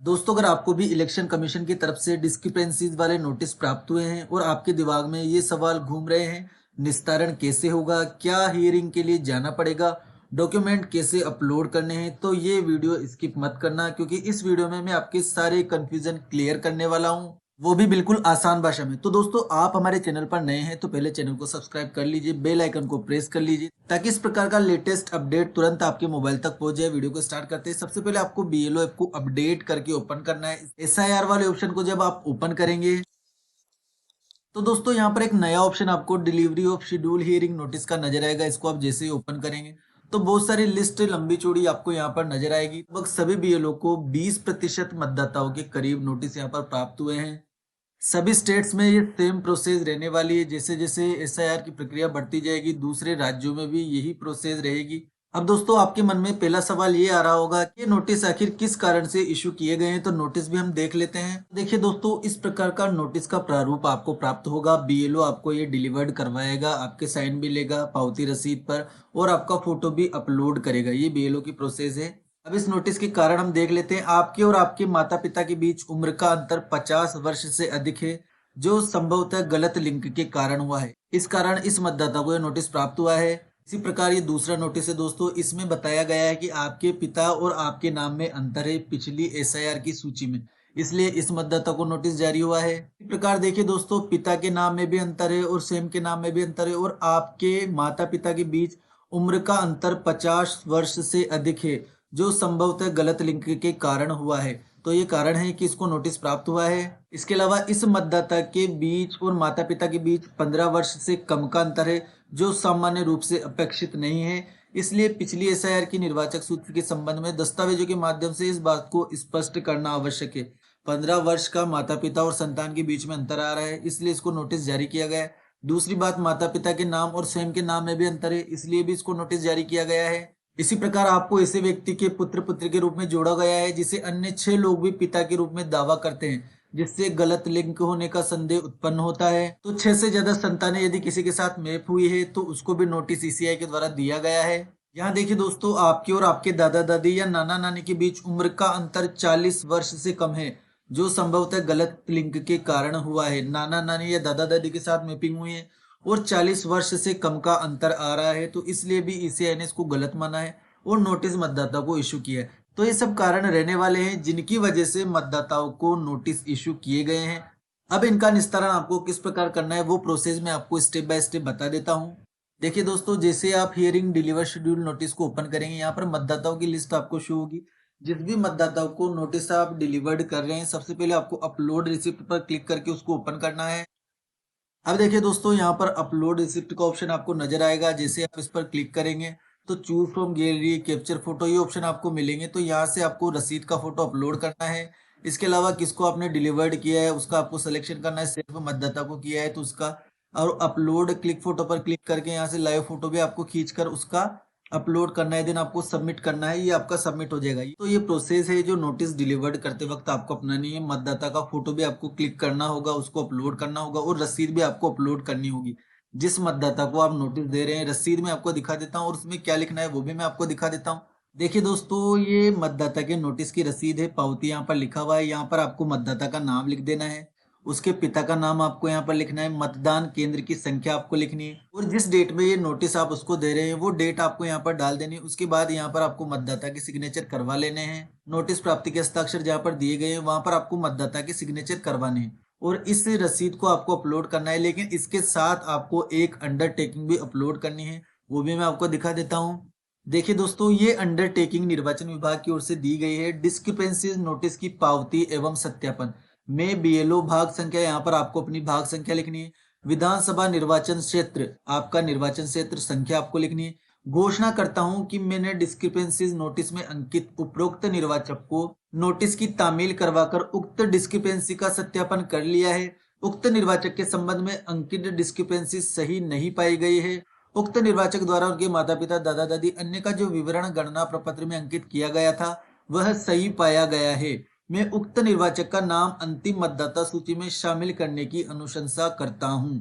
दोस्तों, अगर आपको भी इलेक्शन कमीशन की तरफ से डिस्क्रिपेंसीज वाले नोटिस प्राप्त हुए हैं और आपके दिमाग में ये सवाल घूम रहे हैं, निस्तारण कैसे होगा, क्या हियरिंग के लिए जाना पड़ेगा, डॉक्यूमेंट कैसे अपलोड करने हैं, तो ये वीडियो स्किप मत करना, क्योंकि इस वीडियो में मैं आपके सारे कंफ्यूजन क्लियर करने वाला हूँ, वो भी बिल्कुल आसान भाषा में। तो दोस्तों, आप हमारे चैनल पर नए हैं तो पहले चैनल को सब्सक्राइब कर लीजिए, बेल आइकन को प्रेस कर लीजिए, ताकि इस प्रकार का लेटेस्ट अपडेट तुरंत आपके मोबाइल तक पहुंच जाए। वीडियो को स्टार्ट करते हैं। सबसे पहले आपको बीएलओ ऐप को अपडेट करके ओपन करना है। एसआईआर वाले ऑप्शन को जब आप ओपन करेंगे तो दोस्तों यहाँ पर एक नया ऑप्शन आपको delivery of schedule hearing notice का नजर आएगा। इसको आप जैसे ही ओपन करेंगे तो बहुत सारी लिस्ट लंबी चौड़ी आपको यहाँ पर नजर आएगी। लगभग सभी बीएलओ को 20% मतदाताओं के करीब नोटिस यहाँ पर प्राप्त हुए हैं। सभी स्टेट्स में ये सेम प्रोसेस रहने वाली है। जैसे जैसे एसआईआर की प्रक्रिया बढ़ती जाएगी, दूसरे राज्यों में भी यही प्रोसेस रहेगी। अब दोस्तों, आपके मन में पहला सवाल ये आ रहा होगा कि नोटिस आखिर किस कारण से इशू किए गए हैं, तो नोटिस भी हम देख लेते हैं। देखिए दोस्तों, इस प्रकार का नोटिस का प्रारूप आपको प्राप्त होगा। बीएलओ आपको ये डिलीवर्ड करवाएगा, आपके साइन भी लेगा पावती रसीद पर और आपका फोटो भी अपलोड करेगा। ये बीएलओ की प्रोसेस है। अब इस नोटिस के कारण हम देख लेते हैं। आपके और आपके माता पिता के बीच उम्र का अंतर 50 वर्ष से अधिक है, जो संभवतः गलत लिंक के कारण हुआ है। इस कारण इस मतदाता को यह नोटिस प्राप्त हुआ है। इसी प्रकार ये दूसरा नोटिस है दोस्तों। इसमें बताया गया है कि आपके पिता और आपके नाम में अंतर है पिछली एसआईआर की सूची में, इसलिए इस मतदाता को नोटिस जारी हुआ है। इस प्रकार देखिए दोस्तों, पिता के नाम में भी अंतर है और सेम के नाम में भी अंतर है, और आपके माता पिता के बीच उम्र का अंतर 50 वर्ष से अधिक है, जो संभवतः गलत लिंक के कारण हुआ है। तो ये कारण है कि इसको नोटिस प्राप्त हुआ है। इसके अलावा इस मतदाता के बीच और माता पिता के बीच 15 वर्ष से कम का अंतर है, जो सामान्य रूप से अपेक्षित नहीं है। इसलिए पिछली एसआईआर की निर्वाचक सूची के संबंध में दस्तावेजों के माध्यम से इस बात को स्पष्ट करना आवश्यक है। 15 वर्ष का माता पिता और संतान के बीच में अंतर आ रहा है, इसलिए इसको नोटिस जारी किया गया है। दूसरी बात, माता पिता के नाम और स्वयं के नाम में भी अंतर है, इसलिए भी इसको नोटिस जारी किया गया है। इसी प्रकार आपको ऐसे व्यक्ति के पुत्र पुत्री के रूप में जोड़ा गया है जिसे अन्य 6 लोग भी पिता के रूप में दावा करते हैं, जिससे गलत लिंक होने का संदेह उत्पन्न होता है। तो 6 से ज्यादा संतानें यदि किसी के साथ मैप हुई है तो उसको भी नोटिस ईसीआई के द्वारा दिया गया है। यहाँ देखिए दोस्तों, आपके और आपके दादा दादी या नाना नानी के बीच उम्र का अंतर 40 वर्ष से कम है, जो संभवतः गलत लिंक के कारण हुआ है। नाना नानी या दादा दादी के साथ मैपिंग हुई है और 40 वर्ष से कम का अंतर आ रहा है, तो इसलिए भी ईसीआई ने इसको गलत माना है और नोटिस मतदाता को इशू किया है। तो ये सब कारण रहने वाले हैं जिनकी वजह से मतदाताओं को नोटिस इशू किए गए हैं। अब इनका निस्तारण आपको किस प्रकार करना है, वो प्रोसेस मैं आपको स्टेप बाय स्टेप बता देता हूँ। देखिए दोस्तों, जैसे आप हियरिंग डिलीवर शेड्यूल नोटिस को ओपन करेंगे, यहाँ पर मतदाताओं की लिस्ट आपको शो होगी। जिस भी मतदाताओं को नोटिस आप डिलीवर्ड कर रहे हैं, सबसे पहले आपको अपलोड रिसिप्ट पर क्लिक करके उसको ओपन करना है। अब देखिए दोस्तों, यहाँ पर अपलोड रिसिप्ट का ऑप्शन आपको नजर आएगा। जैसे आप इस पर क्लिक करेंगे तो choose from gallery capture photo ये ऑप्शन आपको मिलेंगे। तो यहाँ से आपको रसीद का फोटो अपलोड करना है। इसके अलावा किसको आपने डिलीवर्ड किया है उसका आपको सिलेक्शन करना है। सिर्फ मतदाता को किया है तो उसका, और अपलोड क्लिक फोटो पर क्लिक करके यहाँ से लाइव फोटो भी आपको खींचकर उसका अपलोड करना है। देन आपको सबमिट करना है। ये आपका सबमिट हो जाएगा। तो ये प्रोसेस है जो नोटिस डिलीवर्ड करते वक्त आपको अपनानी है। मतदाता का फोटो भी आपको क्लिक करना होगा, उसको अपलोड करना होगा, और रसीद भी आपको अपलोड करनी होगी। जिस मतदाता को आप नोटिस दे रहे हैं, रसीद में आपको दिखा देता हूँ और उसमें क्या लिखना है वो भी मैं आपको दिखा देता हूँ। देखिए दोस्तों, ये मतदाता के नोटिस की रसीद है, पावती यहाँ पर लिखा हुआ है। यहाँ पर आपको मतदाता का नाम लिख देना है, उसके पिता का नाम आपको यहाँ पर लिखना है, मतदान केंद्र की संख्या आपको लिखनी है, और जिस डेट में ये नोटिस आप उसको दे रहे हैं वो डेट आपको यहाँ पर डाल देनी है। उसके बाद यहाँ पर आपको मतदाता के सिग्नेचर करवा लेने हैं। नोटिस प्राप्ति के हस्ताक्षर जहाँ पर दिए गए हैं वहां पर आपको मतदाता के सिग्नेचर करवाने हैं और इस रसीद को आपको अपलोड करना है। लेकिन इसके साथ आपको एक अंडरटेकिंग भी अपलोड करनी है, वो भी मैं आपको दिखा देता हूँ। देखिए दोस्तों, ये अंडरटेकिंग निर्वाचन विभाग की ओर से दी गई है। डिस्क्रिपेंसीज नोटिस की पावती एवं सत्यापन में बीएलओ भाग संख्या, यहाँ पर आपको अपनी भाग संख्या लिखनी है। विधानसभा निर्वाचन क्षेत्र, आपका निर्वाचन क्षेत्र संख्या आपको लिखनी है। घोषणा करता हूं कि मैंने डिस्क्रिपेंसीज नोटिस में अंकित उपरोक्त निर्वाचक को नोटिस की तामील करवाकर उक्त डिस्क्रिपेंसी का सत्यापन कर लिया है। उक्त निर्वाचक के संबंध में अंकित डिस्क्रिपेंसी सही नहीं पाई गई है। उक्त निर्वाचक द्वारा उनके माता पिता दादा दादी अन्य का जो विवरण गणना प्रपत्र में अंकित किया गया था वह सही पाया गया है। मैं उक्त निर्वाचक का नाम अंतिम मतदाता सूची में शामिल करने की अनुशंसा करता हूं।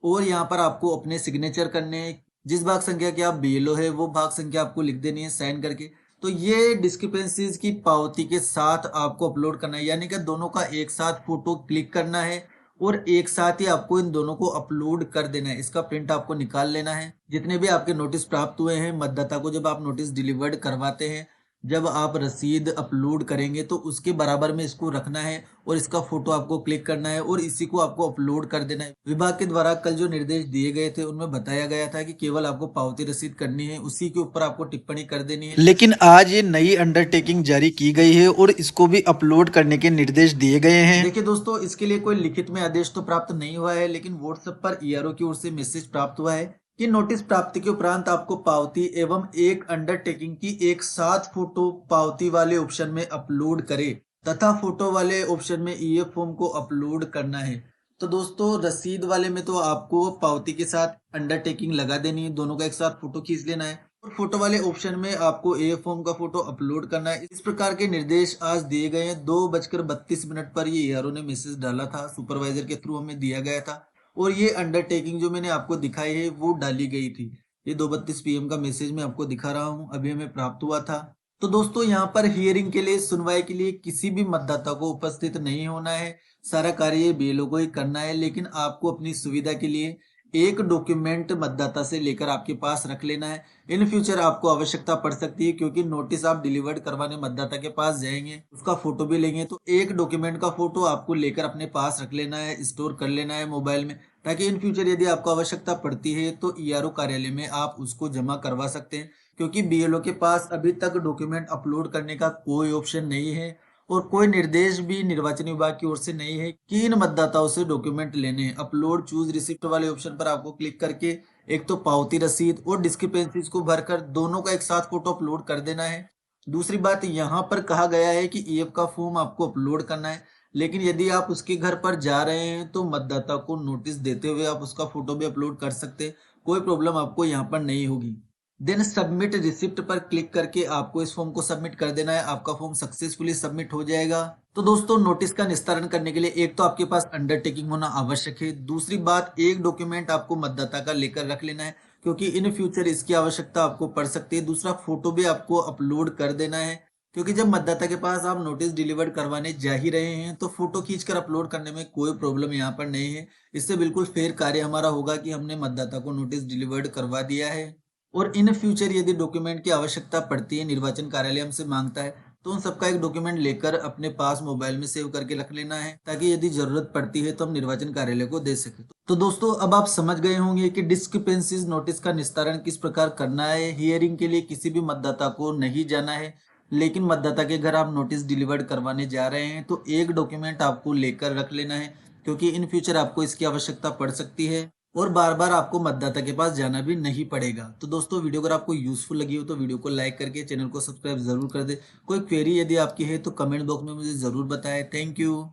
और यहाँ पर आपको अपने सिग्नेचर करने, जिस भाग संख्या के आप बीएलओ है वो भाग संख्या आपको लिख देनी है साइन करके। तो ये डिस्क्रिपेंसीज की पावती के साथ आपको अपलोड करना है, यानी कि दोनों का एक साथ फोटो क्लिक करना है और एक साथ ही आपको इन दोनों को अपलोड कर देना है। इसका प्रिंट आपको निकाल लेना है। जितने भी आपके नोटिस प्राप्त हुए हैं, मतदाता को जब आप नोटिस डिलीवर्ड करवाते हैं, जब आप रसीद अपलोड करेंगे तो उसके बराबर में इसको रखना है और इसका फोटो आपको क्लिक करना है और इसी को आपको अपलोड कर देना है। विभाग के द्वारा कल जो निर्देश दिए गए थे उनमें बताया गया था कि केवल आपको पावती रसीद करनी है, उसी के ऊपर आपको टिप्पणी कर देनी है। लेकिन आज ये नई अंडरटेकिंग जारी की गई है और इसको भी अपलोड करने के निर्देश दिए गए हैं। देखिए दोस्तों, इसके लिए कोई लिखित में आदेश तो प्राप्त नहीं हुआ है, लेकिन व्हाट्सएप पर ईआरओ की ओर से मैसेज प्राप्त हुआ है कि नोटिस प्राप्ति के उपरांत आपको पावती एवं एक अंडरटेकिंग की एक साथ फोटो पावती वाले ऑप्शन में अपलोड करे तथा फोटो वाले ऑप्शन में ईएफ फॉर्म को अपलोड करना है। तो दोस्तों, रसीद वाले में तो आपको पावती के साथ अंडरटेकिंग लगा देनी है, दोनों का एक साथ फोटो खींच लेना है और फोटो वाले ऑप्शन में आपको ईएफ फॉर्म का फोटो अपलोड करना है। इस प्रकार के निर्देश आज दिए गए हैं। 2:32 पर ये ईआरओ ने मैसेज डाला था, सुपरवाइजर के थ्रू हमें दिया गया था और ये अंडरटेकिंग जो मैंने आपको दिखाई है वो डाली गई थी। ये 2:32 पीएम का मैसेज मैं आपको दिखा रहा हूँ, अभी हमें प्राप्त हुआ था। तो दोस्तों, यहाँ पर हियरिंग के लिए, सुनवाई के लिए किसी भी मतदाता को उपस्थित नहीं होना है। सारा कार्य बीएलओ को ही करना है, लेकिन आपको अपनी सुविधा के लिए एक डॉक्यूमेंट मतदाता से लेकर आपके पास रख लेना है। इन फ्यूचर आपको आवश्यकता पड़ सकती है, क्योंकि नोटिस आप डिलीवर्ड करवाने मतदाता के पास जाएंगे, उसका फोटो भी लेंगे, तो एक डॉक्यूमेंट का फोटो आपको लेकर अपने पास रख लेना है, स्टोर कर लेना है मोबाइल में, ताकि इन फ्यूचर यदि आपको आवश्यकता पड़ती है तो ईआरओ कार्यालय में आप उसको जमा करवा सकते हैं। क्योंकि बीएलओ के पास अभी तक डॉक्यूमेंट अपलोड करने का कोई ऑप्शन नहीं है और कोई निर्देश भी निर्वाचन विभाग की ओर से नहीं है कि इन मतदाताओं से डॉक्यूमेंट लेने हैं। अपलोड चूज रिसिप्ट वाले ऑप्शन पर आपको क्लिक करके एक तो पावती रसीद और डिस्क्रिपेंसीज को भरकर दोनों का एक साथ फोटो अपलोड कर देना है। दूसरी बात, यहाँ पर कहा गया है कि ईएफ का फॉर्म आपको अपलोड करना है, लेकिन यदि आप उसके घर पर जा रहे हैं तो मतदाता को नोटिस देते हुए आप उसका फोटो भी अपलोड कर सकते हैं, कोई प्रॉब्लम आपको यहाँ पर नहीं होगी। देन सबमिट रिसिप्ट पर क्लिक करके आपको इस फॉर्म को सबमिट कर देना है, आपका फॉर्म सक्सेसफुली सबमिट हो जाएगा। तो दोस्तों, नोटिस का निस्तारण करने के लिए एक तो आपके पास अंडरटेकिंग होना आवश्यक है, दूसरी बात एक डॉक्यूमेंट आपको मतदाता का लेकर रख लेना है, क्योंकि इन फ्यूचर इसकी आवश्यकता आपको पड़ सकती है। दूसरा, फोटो भी आपको अपलोड कर देना है, क्योंकि जब मतदाता के पास आप नोटिस डिलीवर करवाने जा ही रहे हैं तो फोटो खींचकर अपलोड करने में कोई प्रॉब्लम यहाँ पर नहीं है। इससे बिल्कुल फेयर कार्य हमारा होगा कि हमने मतदाता को नोटिस डिलीवर्ड करवा दिया है। और इन फ्यूचर यदि डॉक्यूमेंट की आवश्यकता पड़ती है, निर्वाचन कार्यालय हमसे मांगता है, तो उन सबका एक डॉक्यूमेंट लेकर अपने पास मोबाइल में सेव करके रख लेना है, ताकि यदि जरूरत पड़ती है तो हम निर्वाचन कार्यालय को दे सके। तो दोस्तों, अब आप समझ गए होंगे कि डिस्क्रिपेंसीज नोटिस का निस्तारण किस प्रकार करना है। हियरिंग के लिए किसी भी मतदाता को नहीं जाना है, लेकिन मतदाता के घर आप नोटिस डिलीवर्ड करवाने जा रहे हैं तो एक डॉक्यूमेंट आपको लेकर रख लेना है, क्योंकि इन फ्यूचर आपको इसकी आवश्यकता पड़ सकती है और बार बार आपको मतदाता के पास जाना भी नहीं पड़ेगा। तो दोस्तों, वीडियो अगर आपको यूजफुल लगी हो तो वीडियो को लाइक करके चैनल को सब्सक्राइब जरूर कर दे। कोई क्वेरी यदि आपकी है तो कमेंट बॉक्स में मुझे जरूर बताएं। Thank you.